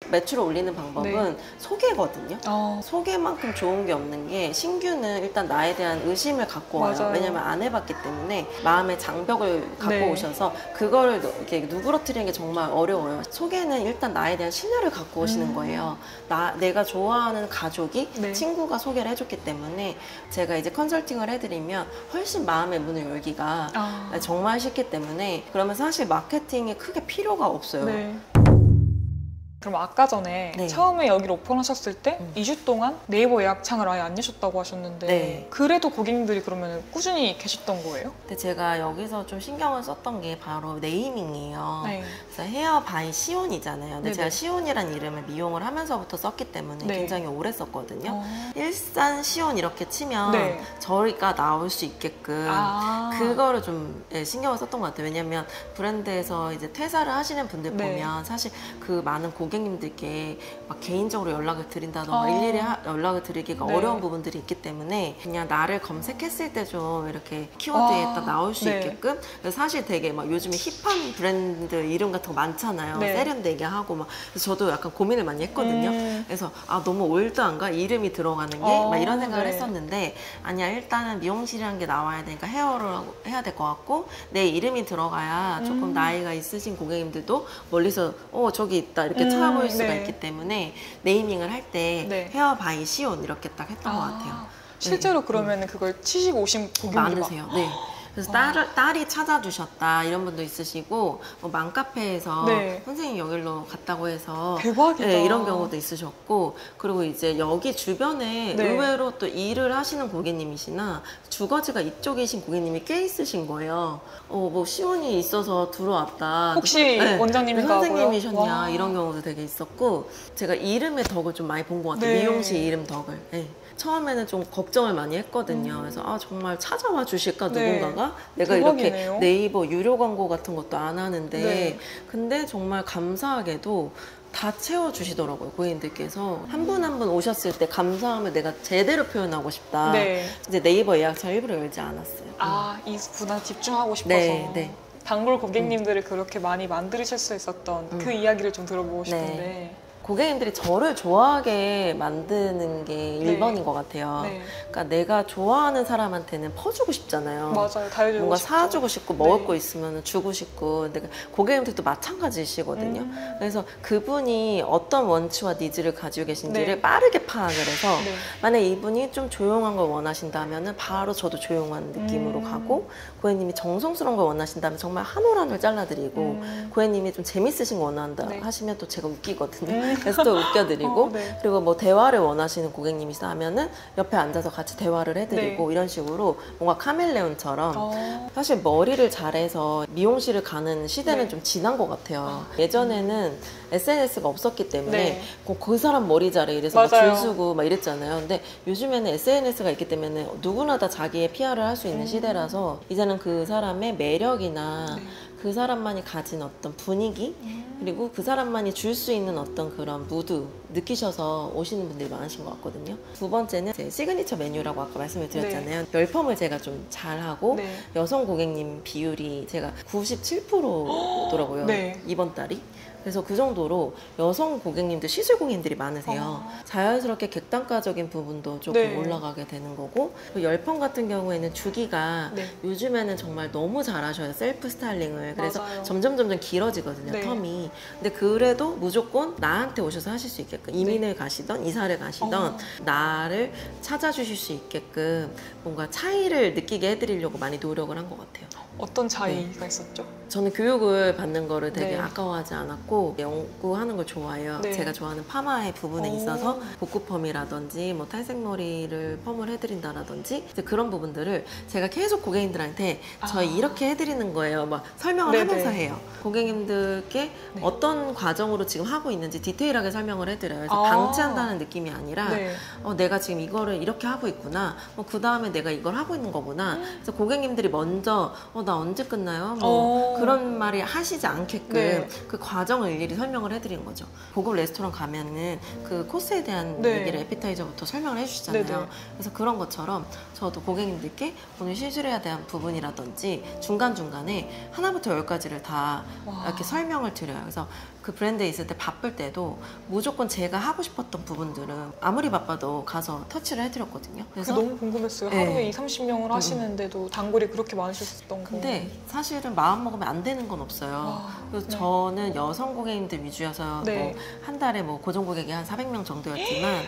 매출을 올리는 방법은 네. 소개거든요. 소개만큼 좋은 게 없는 게 신규는 일단 나에 대한 의심을 갖고 와요. 맞아요. 왜냐면 안 해봤기 때문에 마음의 장벽을 갖고 네. 오셔서 그거를 이렇게 누그러뜨리는 게 정말 어려워요. 소개는 일단 나에 대한 신뢰를 갖고 오시는 거예요. 내가 좋아하는 가족이 네. 친구가 소개를 해줬기 때문에 제가 이제 컨설팅을 해드리면 훨씬 마음의 문을 열기가 정말 쉽기 때문에 그러면 사실 마케팅에 크게 필요가 없어요. 네. 그럼 아까 전에 네. 처음에 여기를 오픈하셨을 때 2주 동안 네이버 예약창을 아예 안 여셨다고 하셨는데 네. 그래도 고객님들이 그러면 꾸준히 계셨던 거예요? 근데 제가 여기서 좀 신경을 썼던 게 바로 네이밍이에요. 네. 그래서 헤어 바이 시온이잖아요. 근데 네네. 제가 시온이란 이름을 미용을 하면서부터 썼기 때문에 네. 굉장히 오래 썼거든요. 일산 시온 이렇게 치면 네. 저희가 나올 수 있게끔 그거를 좀 신경을 썼던 것 같아요. 왜냐면 브랜드에서 이제 퇴사를 하시는 분들 네. 보면 사실 그 많은 고객님들께 막 개인적으로 연락을 드린다던가 일일이 연락을 드리기가 네. 어려운 부분들이 있기 때문에 그냥 나를 검색했을 때 좀 이렇게 키워드에 딱 나올 수 네. 있게끔 사실 되게 막 요즘에 힙한 브랜드 이름 같은 거 많잖아요. 네. 세련되게 하고 막 그래서 저도 약간 고민을 많이 했거든요. 그래서 너무 올드한가 이름이 들어가는 게 막 이런 생각을 네. 했었는데 아니야 일단은 미용실이라는 게 나와야 되니까 헤어를 해야 될 것 같고 내 이름이 들어가야 조금 나이가 있으신 고객님들도 멀리서 저기 있다 이렇게 찾아볼 수가 네. 있기 때문에 네이밍을 할 때 네. 헤어 바이 시온 이렇게 딱 했던 것 같아요. 실제로 그러면 그걸 치시고 오신 고객님들이 많으세요. 네. 그래서 딸이 찾아주셨다 이런 분도 있으시고 뭐 맘카페에서 네. 선생님 여기로 갔다고 해서 대박이다. 네, 이런 경우도 있으셨고 그리고 이제 여기 주변에 네. 의외로 또 일을 하시는 고객님이시나 주거지가 이쪽이신 고객님이 꽤 있으신 거예요. 뭐 시온이 있어서 들어왔다. 혹시 원장님인가 선생님이셨냐 와. 이런 경우도 되게 있었고 제가 이름의 덕을 좀 많이 본 것 같아요. 네. 미용실 이름 덕을. 네. 처음에는 좀 걱정을 많이 했거든요. 그래서 정말 찾아와 주실까 누군가가 내가 대박이네요. 이렇게 네이버 유료 광고 같은 것도 안 하는데 네. 근데 정말 감사하게도 다 채워주시더라고요. 고객님들께서 한 분 한 분 오셨을 때 감사함을 내가 제대로 표현하고 싶다. 네. 이제 네이버 예약창 일부러 열지 않았어요. 이 분한 집중하고 싶어서 네, 네. 단골 고객님들을 그렇게 많이 만드실 수 있었던 그 이야기를 좀 들어보고 싶은데 고객님들이 저를 좋아하게 만드는 게 1번인 것 같아요. 네. 그러니까 내가 좋아하는 사람한테는 퍼주고 싶잖아요. 맞아요. 다 해주고 뭔가 싶죠. 사주고 싶고 먹을 거 있으면 주고 싶고 근데 고객님들도 마찬가지시거든요. 그래서 그분이 어떤 원치와 니즈를 가지고 계신지를 빠르게 파악을 해서 만약에 이분이 좀 조용한 걸 원하신다면 바로 저도 조용한 느낌으로 가고 고객님이 정성스러운 걸 원하신다면 정말 한 올 한 올 잘라드리고 고객님이 좀 재밌으신 거 원한다 하시면 또 제가 웃기거든요. 그래서 또 웃겨드리고 그리고 뭐 대화를 원하시는 고객님이시다 하면은 옆에 앉아서 같이 대화를 해드리고 이런 식으로 뭔가 카멜레온처럼 사실 머리를 잘해서 미용실을 가는 시대는 좀 지난 것 같아요. 예전에는 SNS가 없었기 때문에 그 사람 머리 잘해 이래서 막 줄 서고 막 이랬잖아요. 근데 요즘에는 SNS가 있기 때문에 누구나 다 자기의 PR을 할 수 있는 시대라서 이제는 그 사람의 매력이나 그 사람만이 가진 어떤 분위기 그리고 그 사람만이 줄 수 있는 어떤 그런 무드 느끼셔서 오시는 분들이 많으신 것 같거든요. 두 번째는 제 시그니처 메뉴라고 아까 말씀을 드렸잖아요. 열펌을 제가 좀 잘하고 여성 고객님 비율이 제가 97%더라고요. 이번 달이. 그래서 그 정도로 여성 고객님들, 시술 고객님들이 많으세요. 자연스럽게 객단가적인 부분도 조금 올라가게 되는 거고 열펌 같은 경우에는 주기가 요즘에는 정말 너무 잘하셔요. 셀프 스타일링을. 그래서 점점 길어지거든요. 텀이. 근데 그래도 무조건 나한테 오셔서 하실 수 있게끔 이민을 가시던 이사를 가시던 나를 찾아주실 수 있게끔 뭔가 차이를 느끼게 해드리려고 많이 노력을 한 것 같아요. 어떤 차이가 있었죠? 저는 교육을 받는 거를 되게 아까워하지 않았고 연구하는 걸 좋아해요. 제가 좋아하는 파마의 부분에 있어서 복구펌이라든지 뭐 탈색머리를 펌을 해드린다라든지 이제 그런 부분들을 제가 계속 고객님들한테 저희 이렇게 해드리는 거예요. 막 설명을 하면서 해요. 고객님들께 어떤 과정으로 지금 하고 있는지 디테일하게 설명을 해드려요. 그래서 방치한다는 느낌이 아니라 내가 지금 이거를 이렇게 하고 있구나. 그 다음에 내가 이걸 하고 있는 거구나. 그래서 고객님들이 먼저 나 언제 끝나요? 뭐 그런 말이 하시지 않게끔 그 과정을 일일이 설명을 해드리는 거죠. 고급 레스토랑 가면은 그 코스에 대한 얘기를 에피타이저부터 설명을 해주시잖아요. 그래서 그런 것처럼 저도 고객님들께 오늘 시술해야 대한 부분이라든지 중간중간에 하나부터 열까지를 다 이렇게 설명을 드려요. 그래서 그 브랜드에 있을 때 바쁠 때도 무조건 제가 하고 싶었던 부분들은 아무리 바빠도 가서 터치를 해드렸거든요. 그래서 너무 궁금했어요. 네. 하루에 20-30명을 하시는데도 단골이 그렇게 많으셨던 거. 근데 사실은 마음 먹으면 안 되는 건 없어요. 그래서 네. 저는 여성 고객님들 위주여서 네. 뭐 한 달에 뭐 고정 고객이 한 400명 정도였지만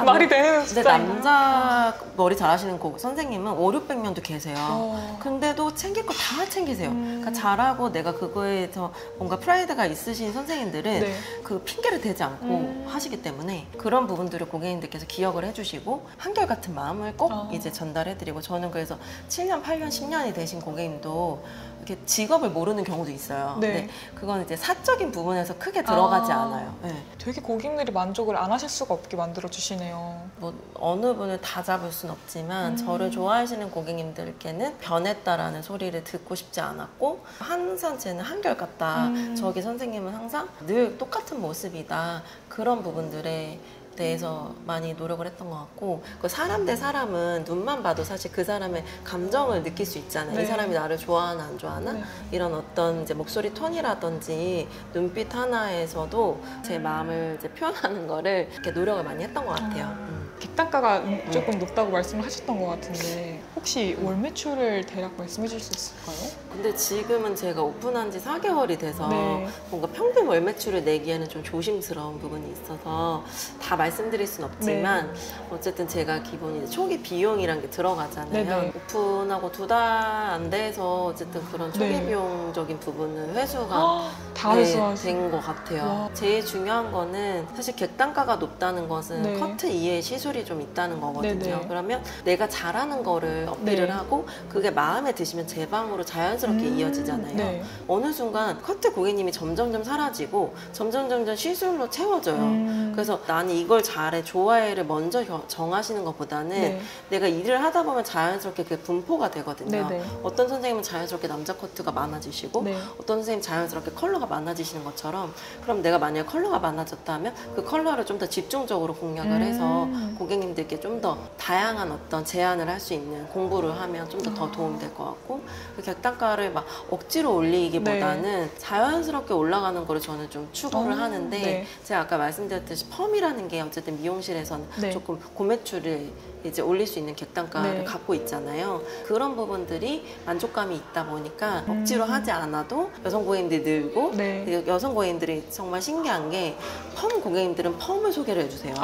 말이 되는 근데 숫자인가요? 남자 머리 잘하시는 선생님은 500-600명도 계세요. 근데도 챙길 거 다 챙기세요. 그러니까 잘하고 내가 그거에서 뭔가 프라이드가 있으신 선생님들은 네. 그 핑계를 대지 않고 하시기 때문에 그런 부분들을 고객님들께서 기억을 해주시고 한결같은 마음을 꼭 이제 전달해드리고, 저는 그래서 7년, 8년, 10년이 되신 고객님도 이렇게 직업을 모르는 경우도 있어요. 네. 근데 그건 이제 사적인 부분에서 크게 들어가지 않아요. 네. 되게 고객님들이 만족을 안 하실 수가 없게 만들어 주시네요. 뭐 어느 분을 다 잡을 순 없지만 저를 좋아하시는 고객님들께는 변했다라는 소리를 듣고 싶지 않았고, 항상 쟤는 한결같다. 저기 선생님은 항상 늘 똑같은 모습이다. 그런 부분들에 대해서 많이 노력을 했던 것 같고, 그 사람 대 사람은 눈만 봐도 사실 그 사람의 감정을 느낄 수 있잖아요. 네. 이 사람이 나를 좋아하나 안 좋아하나? 네. 이런 어떤 이제 목소리 톤이라든지 눈빛 하나에서도 제 마음을 이제 표현하는 거를 이렇게 노력을 많이 했던 것 같아요. 객단가가 조금 높다고 말씀을 하셨던 것 같은데 혹시 월 매출을 대략 말씀해 주실 수 있을까요? 근데 지금은 제가 오픈한 지 4개월이 돼서 네. 뭔가 평균 월 매출을 내기에는 좀 조심스러운 부분이 있어서 다 말씀드릴 순 없지만 어쨌든 제가 기본 이제 초기 비용이란 게 들어가잖아요. 네네. 오픈하고 2달 안 돼서 어쨌든 그런 초기 네. 비용적인 부분은 회수가 다 회수하시고. 된 것 같아요. 와. 제일 중요한 거는 사실 객단가가 높다는 것은 네. 커트 이외에 시술이 좀 있다는 거거든요. 네네. 그러면 내가 잘하는 거를 어필을 네. 하고 그게 마음에 드시면 제 방으로 자연스럽게 이어지잖아요. 네. 어느 순간 커트 고객님이 점점점 사라지고 점점점 시술로 채워져요. 그래서 나는 이걸 잘해, 좋아해를 먼저 정하시는 것보다는 네. 내가 일을 하다 보면 자연스럽게 그게 분포가 되거든요. 네네. 어떤 선생님은 자연스럽게 남자 커트가 많아지시고 네. 어떤 선생님 자연스럽게 컬러가 많아지시는 것처럼, 그럼 내가 만약에 컬러가 많아졌다 하면 그 컬러를 좀 더 집중적으로 공략을 해서 고객님들께 좀 더 다양한 어떤 제안을 할 수 있는 공부를 하면 좀 더 도움이 될 것 같고, 그 객단가를 막 억지로 올리기보다는 자연스럽게 올라가는 거를 저는 좀 추구를 하는데 네. 제가 아까 말씀드렸듯이 펌이라는 게 어쨌든 미용실에서는 네. 조금 고매출을 이제 올릴 수 있는 객단가를 네. 갖고 있잖아요. 그런 부분들이 만족감이 있다 보니까 억지로 하지 않아도 여성 고객님들이 늘고, 네. 그리고 여성 고객님들이 정말 신기한 게 펌 고객님들은 펌을 소개를 해주세요.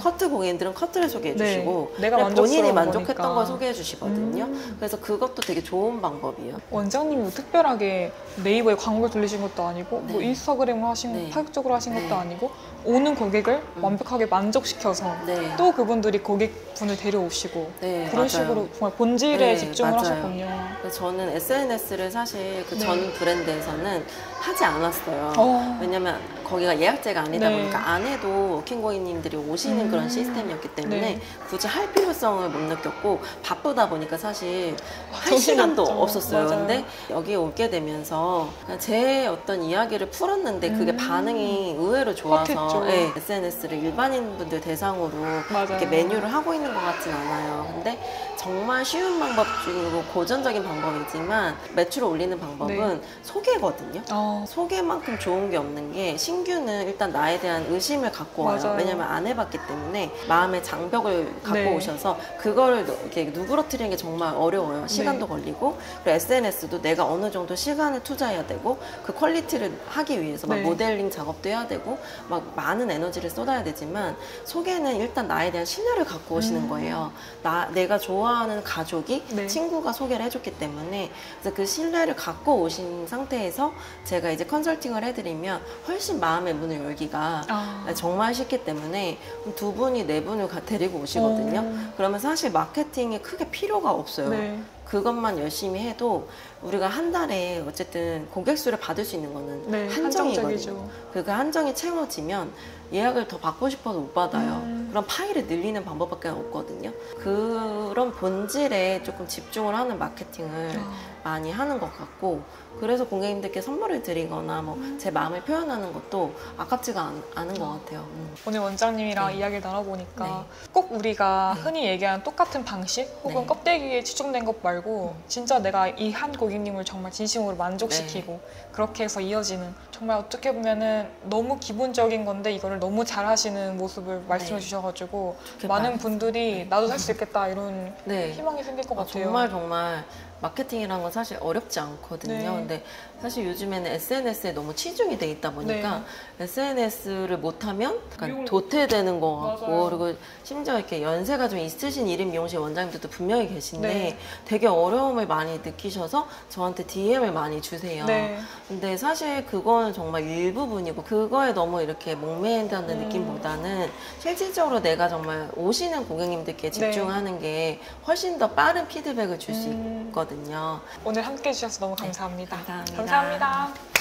커트 고객님들은 커트를 소개해 네. 주시고 내가 그냥 본인이 만족스러운 만족했던 거니까. 걸 소개해 주시거든요. 그래서 그것도 되게 좋은 방법이에요. 원장님이 뭐 특별하게 네이버에 광고를 돌리신 것도 아니고 뭐 네. 인스타그램을 하신 네. 파격적으로 하신 네. 것도 아니고 오는 고객을 완벽하게 만족시켜서 네. 또 그분들이 고객분을 데려오시고 네, 그런 맞아요. 식으로 정말 본질에 네, 집중을 맞아요. 하셨군요. 그래서 저는 SNS를 사실 그 네. 전 브랜드에서는 하지 않았어요. 왜냐면 거기가 예약제가 아니다 네. 보니까 안 해도 워킹 고객님들이 오시는 그런 시스템이었기 때문에 네. 굳이 할 필요성을 못 느꼈고, 바쁘다 보니까 사실 할 정신이 시간도 없죠. 없었어요. 맞아요. 근데 여기에 오게 되면서 그냥 제 어떤 이야기를 풀었는데 그게 반응이 의외로 좋아서 핫했죠. 네, SNS를 일반인분들 대상으로 맞아요. 이렇게 메뉴를 하고 있는 것 같진 않아요. 근데 정말 쉬운 방법 중이고 고전적인 방법이지만 매출을 올리는 방법은 소개거든요. 소개만큼 좋은 게 없는 게, 신규는 일단 나에 대한 의심을 갖고 와요. 맞아요. 왜냐면 안 해봤기 때문에 마음의 장벽을 갖고 네. 오셔서 그거를 이렇게 누그러뜨리는 게 정말 어려워요. 시간도 걸리고, 그리고 SNS도 내가 어느 정도 시간을 투자해야 되고 그 퀄리티를 하기 위해서 막 네. 모델링 작업도 해야 되고 막 많은 에너지를 쏟아야 되지만, 소개는 일단 나에 대한 신뢰를 갖고 오시는 거예요. 내가 좋아하는 가족이 네. 친구가 소개를 해줬기 때문에, 그래서 그 신뢰를 갖고 오신 상태에서 제가 이제 컨설팅을 해드리면 훨씬 마음의 문을 열기가 정말 쉽기 때문에 두 분이 네 분을 데리고 오시거든요. 그러면 사실 마케팅이 크게 필요가 없어요. 네. 그것만 열심히 해도 우리가 한 달에 어쨌든 고객 수를 받을 수 있는 거는 네, 한정이거든요. 한정적이죠. 그 한정이 채워지면 예약을 더 받고 싶어도 못 받아요. 그럼 파일을 늘리는 방법밖에 없거든요. 그런 본질에 조금 집중을 하는 마케팅을 많이 하는 것 같고, 그래서 고객님들께 선물을 드리거나 뭐 제 마음을 표현하는 것도 아깝지가 않은 것 같아요. 오늘 원장님이랑 네. 이야기를 나눠보니까 꼭 우리가 흔히 얘기하는 똑같은 방식 혹은 네. 껍데기에 치중된 것 말고 말고 진짜 내가 이 한 고객님을 정말 진심으로 만족시키고 그렇게 해서 이어지는, 정말 어떻게 보면은 너무 기본적인 건데 이거를 너무 잘 하시는 모습을 말씀해 주셔가지고 많은 분들이 나도 살 수 있겠다 이런 희망이 생길 것 같아요. 정말 마케팅이라는 건 사실 어렵지 않거든요. 근데 사실 요즘에는 SNS에 너무 치중이 돼 있다 보니까 SNS를 못하면 약간 도태되는 것 같고, 그리고 심지어 이렇게 연세가 좀 있으신 1인 미용실 원장님들도 분명히 계신데 되게 어려움을 많이 느끼셔서 저한테 DM을 많이 주세요. 근데 사실 그거는 정말 일부분이고, 그거에 너무 이렇게 목매인다는 느낌보다는 실질적으로 내가 정말 오시는 고객님들께 집중하는 게 훨씬 더 빠른 피드백을 줄 수 있거든요. 오늘 함께 해주셔서 너무 감사합니다. 감사합니다. 감사합니다.